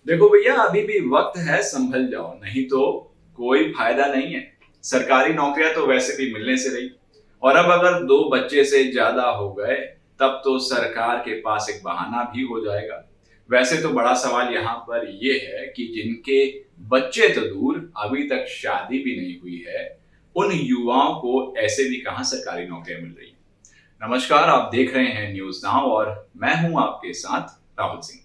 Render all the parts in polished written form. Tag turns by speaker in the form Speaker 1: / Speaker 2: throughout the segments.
Speaker 1: देखो भैया, अभी भी वक्त है, संभल जाओ, नहीं तो कोई फायदा नहीं है। सरकारी नौकरियां तो वैसे भी मिलने से रही, और अब अगर दो बच्चे से ज्यादा हो गए तब तो सरकार के पास एक बहाना भी हो जाएगा। वैसे तो बड़ा सवाल यहाँ पर यह है कि जिनके बच्चे तो दूर, अभी तक शादी भी नहीं हुई है, उन युवाओं को ऐसे भी कहाँ सरकारी नौकरियां मिल रही है। नमस्कार, आप देख रहे हैं न्यूज नाउ और मैं हूं आपके साथ राहुल सिंह।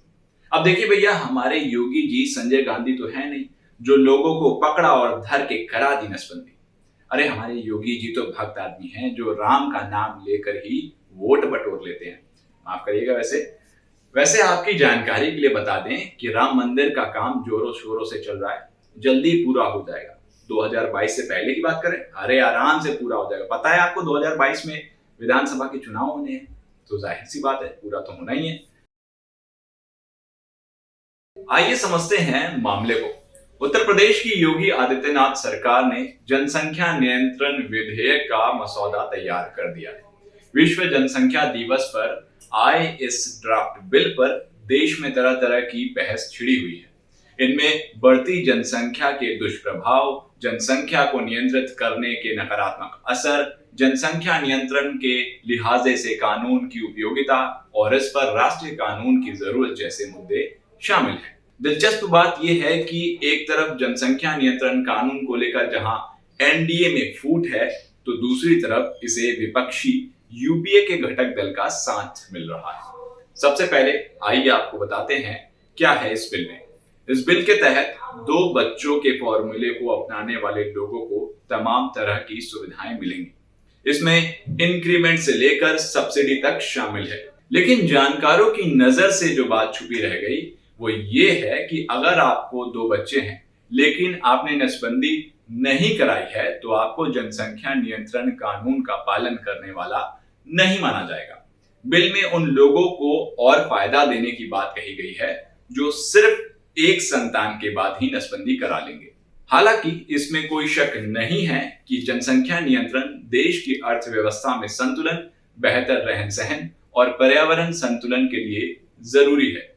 Speaker 1: अब देखिए भैया, हमारे योगी जी संजय गांधी तो है नहीं जो लोगों को पकड़ा और धर के करा दी नसबंदी। अरे हमारे योगी जी तो भक्त आदमी हैं जो राम का नाम लेकर ही वोट बटोर लेते हैं। माफ करिएगा। वैसे वैसे आपकी जानकारी के लिए बता दें कि राम मंदिर का काम जोरों शोरों से चल रहा है, जल्दी पूरा हो जाएगा। 2022 से पहले की बात करें, अरे आराम से पूरा हो जाएगा। पता है आपको 2022 में विधानसभा के चुनाव होने हैं, तो जाहिर सी बात है पूरा तो होना ही है। आइए समझते हैं मामले को। उत्तर प्रदेश की योगी आदित्यनाथ सरकार ने जनसंख्या नियंत्रण विधेयक का मसौदा तैयार कर दिया है। विश्व जनसंख्या दिवस पर आए इस ड्राफ्ट बिल पर देश में तरह तरह की बहस छिड़ी हुई है। इनमें बढ़ती जनसंख्या के दुष्प्रभाव, जनसंख्या को नियंत्रित करने के नकारात्मक असर, जनसंख्या नियंत्रण के लिहाजे से कानून की उपयोगिता और इस पर राष्ट्रीय कानून की जरूरत जैसे मुद्दे शामिल हैं। दिलचस्प बात यह है कि एक तरफ जनसंख्या नियंत्रण कानून को लेकर जहां एनडीए में फूट है, तो दूसरी तरफ इसे विपक्षी यूपीए के घटक दल का साथ मिल रहा है। सबसे पहले आइए आपको बताते हैं क्या है इस बिल में। इस बिल के तहत दो बच्चों के फॉर्मूले को अपनाने वाले लोगों को तमाम तरह की सुविधाएं मिलेंगी। इसमें इंक्रीमेंट से लेकर सब्सिडी तक शामिल है। लेकिन जानकारों की नजर से जो बात छुपी रह गई वो ये है कि अगर आपको दो बच्चे हैं लेकिन आपने नसबंदी नहीं कराई है, तो आपको जनसंख्या नियंत्रण कानून का पालन करने वाला नहीं माना जाएगा। बिल में उन लोगों को और फायदा देने की बात कही गई है जो सिर्फ एक संतान के बाद ही नसबंदी करा लेंगे। हालांकि इसमें कोई शक नहीं है कि जनसंख्या नियंत्रण देश की अर्थव्यवस्था में संतुलन, बेहतर रहन सहन और पर्यावरण संतुलन के लिए जरूरी है।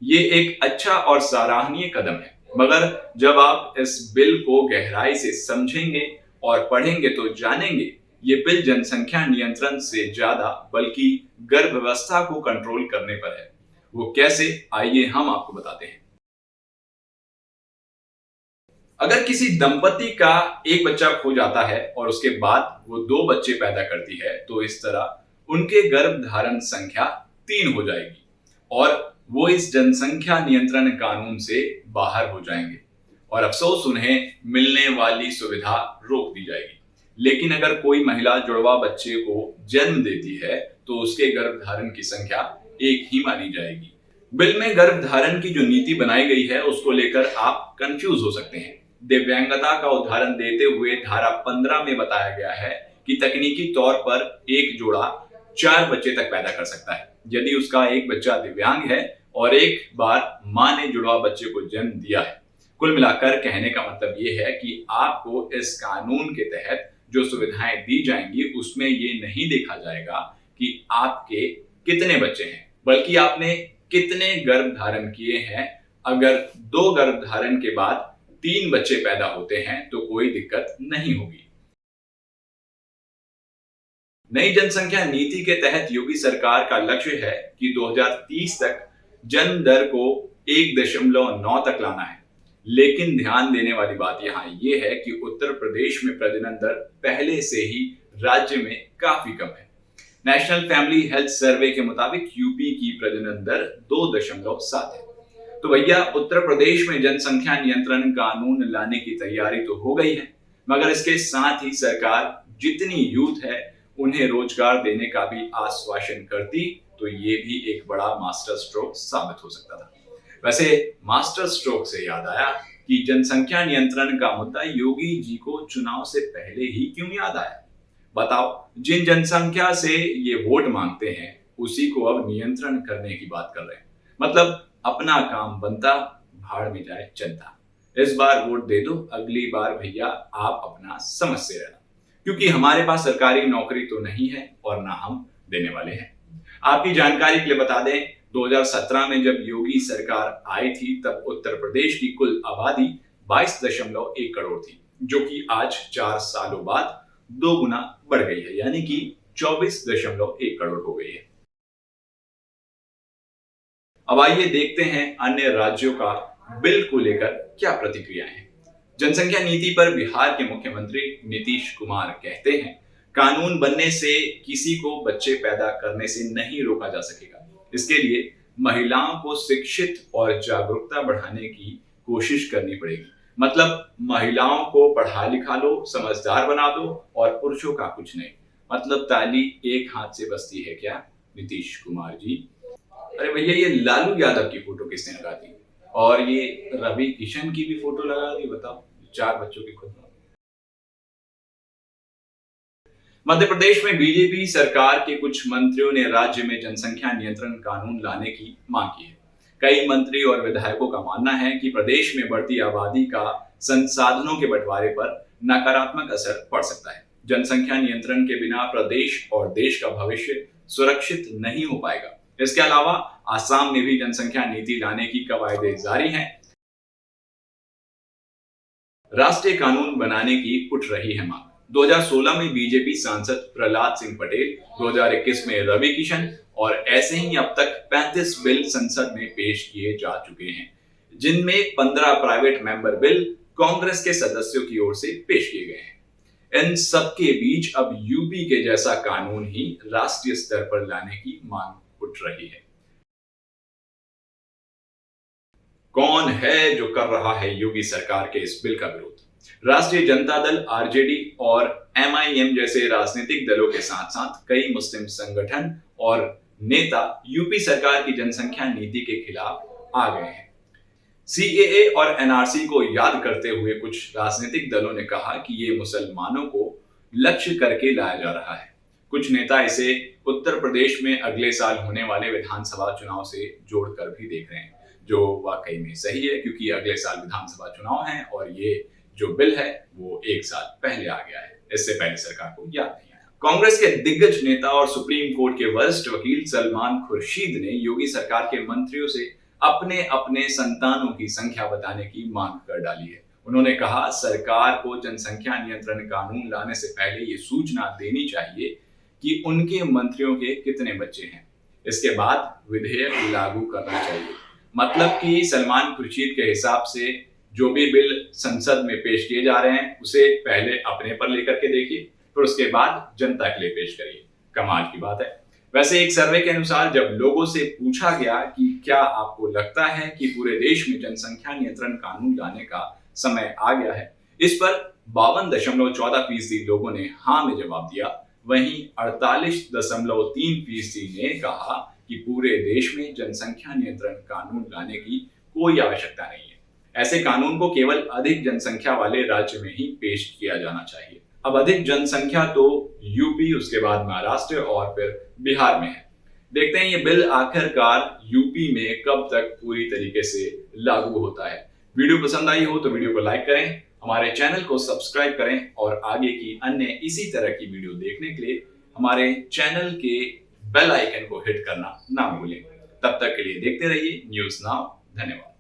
Speaker 1: ये एक अच्छा और सराहनीय कदम है, मगर जब आप इस बिल को गहराई से समझेंगे और पढ़ेंगे तो जानेंगे ये बिल जनसंख्या नियंत्रण से ज्यादा बल्कि गर्भावस्था को कंट्रोल करने पर है। वो कैसे, आइए हम आपको बताते हैं। अगर किसी दंपति का एक बच्चा खो जाता है और उसके बाद वो दो बच्चे पैदा करती है, तो इस तरह उनके गर्भ धारण संख्या 3 हो जाएगी और वो इस जनसंख्या नियंत्रण कानून से बाहर हो जाएंगे और अफसोस उन्हें मिलने वाली सुविधा रोक दी जाएगी। लेकिन अगर कोई महिला जुड़वा बच्चे को जन्म देती है तो उसके गर्भधारण की संख्या 1 ही मानी जाएगी। बिल में गर्भधारण की जो नीति बनाई गई है उसको लेकर आप कंफ्यूज हो सकते हैं। दिव्यांगता का उदाहरण देते हुए धारा 15 में बताया गया है कि तकनीकी तौर पर एक जोड़ा 4 बच्चे तक पैदा कर सकता है यदि उसका एक बच्चा दिव्यांग है और एक बार मां ने जुड़वा बच्चे को जन्म दिया है। कुल मिलाकर कहने का मतलब ये है कि आपको इस कानून के तहत जो सुविधाएं दी जाएंगी उसमें ये नहीं देखा जाएगा कि आपके कितने बच्चे हैं, बल्कि आपने कितने गर्भ धारण किए हैं। अगर 2 गर्भ धारण के बाद 3 बच्चे पैदा होते हैं तो कोई दिक्कत नहीं होगी। नई जनसंख्या नीति के तहत योगी सरकार का लक्ष्य है कि 2030 तक जन्म दर को 1.9 तक लाना है। लेकिन ध्यान देने वाली बात यहाँ ये है कि उत्तर प्रदेश में प्रजनन दर पहले से ही राज्य में काफी कम है। नेशनल फैमिली हेल्थ सर्वे के मुताबिक यूपी की प्रजनन दर 2.7 है। तो भैया, उत्तर प्रदेश में जनसंख्या नियंत्रण कानून लाने की तैयारी तो हो गई है, मगर इसके साथ ही सरकार जितनी यूथ है उन्हें रोजगार देने का भी आश्वासन करती तो ये भी एक बड़ा मास्टर स्ट्रोक साबित हो सकता था। वैसे मास्टर स्ट्रोक से याद आया कि जनसंख्या नियंत्रण का मुद्दा योगी जी को चुनाव से पहले ही क्यों याद आया। बताओ, जिन जनसंख्या से ये वोट मांगते हैं उसी को अब नियंत्रण करने की बात कर रहे हैं। मतलब अपना काम बनता, भाड़ में जाए जनता। इस बार वोट दे दो, अगली बार भैया आप अपना समझते रहना, क्योंकि हमारे पास सरकारी नौकरी तो नहीं है और ना हम देने वाले हैं। आपकी जानकारी के लिए बता दें, 2017 में जब योगी सरकार आई थी तब उत्तर प्रदेश की कुल आबादी 22.1 करोड़ थी, जो कि आज 4 सालों बाद 2 गुना बढ़ गई है, यानी कि 24.1 करोड़ हो गई है। अब आइए देखते हैं अन्य राज्यों का बिल को लेकर क्या प्रतिक्रियाएं हैं। जनसंख्या नीति पर बिहार के मुख्यमंत्री नीतीश कुमार कहते हैं, कानून बनने से किसी को बच्चे पैदा करने से नहीं रोका जा सकेगा। इसके लिए महिलाओं को शिक्षित और जागरूकता बढ़ाने की कोशिश करनी पड़ेगी। मतलब महिलाओं को पढ़ा लिखा लो, समझदार बना दो और पुरुषों का कुछ नहीं। मतलब ताली एक हाथ से बजती है क्या नीतीश कुमार जी? अरे भैया, ये लालू यादव की फोटो किसने लगा दी और ये रवि किशन की भी फोटो लगा दी? बताओ, 4 बच्चों की खुद। मध्य प्रदेश में बीजेपी सरकार के कुछ मंत्रियों ने राज्य में जनसंख्या नियंत्रण कानून लाने की मांग की है। कई मंत्री और विधायकों का मानना है कि प्रदेश में बढ़ती आबादी का संसाधनों के बंटवारे पर नकारात्मक असर पड़ सकता है। जनसंख्या नियंत्रण के बिना प्रदेश और देश का भविष्य सुरक्षित नहीं हो पाएगा। इसके अलावा आसाम में भी जनसंख्या नीति लाने की कवायदें जारी हैं। राष्ट्रीय कानून बनाने की उठ रही है मांग। 2016 में बीजेपी सांसद प्रहलाद सिंह पटेल, 2021 में रवि किशन और ऐसे ही अब तक 35 बिल संसद में पेश किए जा चुके हैं, जिनमें 15 प्राइवेट मेंबर बिल कांग्रेस के सदस्यों की ओर से पेश किए गए हैं। इन सबके बीच अब यूपी के जैसा कानून ही राष्ट्रीय स्तर पर लाने की मांग उठ रही है। कौन है जो कर रहा है योगी सरकार के इस बिल का विरोध? राष्ट्रीय जनता दल आरजेडी और एमआईएम जैसे राजनीतिक दलों के साथ साथ कई मुस्लिम संगठन और नेता यूपी सरकार की जनसंख्या नीति के खिलाफ आ गए हैं। सीएए और एनआरसी को याद करते हुए कुछ राजनीतिक दलों ने कहा कि ये मुसलमानों को लक्ष्य करके लाया जा रहा है। कुछ नेता इसे उत्तर प्रदेश में अगले साल होने वाले विधानसभा चुनाव से जोड़कर भी देख रहे हैं, जो वाकई में सही है, क्योंकि अगले साल विधानसभा चुनाव है और ये जो बिल है वो 1 साल पहले आ गया है। इससे पहले सरकार को याद नहीं आया। कांग्रेस के दिग्गज नेता और सुप्रीम कोर्ट के वरिष्ठ वकील सलमान खुर्शीद ने योगी सरकार के मंत्रियों से अपने अपने संतानों की संख्या बताने की मांग कर डाली है। उन्होंने कहा, सरकार को जनसंख्या नियंत्रण कानून लाने से पहले ये सूचना देनी चाहिए कि उनके मंत्रियों के कितने बच्चे हैं। इसके बाद विधेयक लागू करना चाहिए। मतलब कि सलमान खुर्शीद के हिसाब से जो भी बिल संसद में पेश किए जा रहे हैं उसे पहले अपने पर लेकर के देखिए, फिर उसके बाद जनता के लिए पेश करिए। कमाल की बात है। वैसे एक सर्वे के अनुसार जब लोगों से पूछा गया कि क्या आपको लगता है कि पूरे देश में जनसंख्या नियंत्रण कानून लाने का समय आ गया है, इस पर 52.14% लोगों ने हाँ में जवाब दिया। वहीं 48.3% ने कहा कि पूरे देश में जनसंख्या नियंत्रण कानून लाने की कोई आवश्यकता नहीं है। ऐसे कानून को केवल अधिक जनसंख्या वाले राज्य में ही पेश किया जाना चाहिए। अब अधिक जनसंख्या तो यूपी, उसके बाद महाराष्ट्र और फिर बिहार में है। देखते हैं ये बिल आखिरकार यूपी में कब तक पूरी तरीके से लागू होता है। वीडियो पसंद आई हो तो वीडियो को लाइक करें, हमारे चैनल को सब्सक्राइब करें और आगे की अन्य इसी तरह की वीडियो देखने के लिए हमारे चैनल के बेल आइकन को हिट करना ना भूलें। तब तक के लिए देखते रहिए न्यूज़ नाउ। धन्यवाद।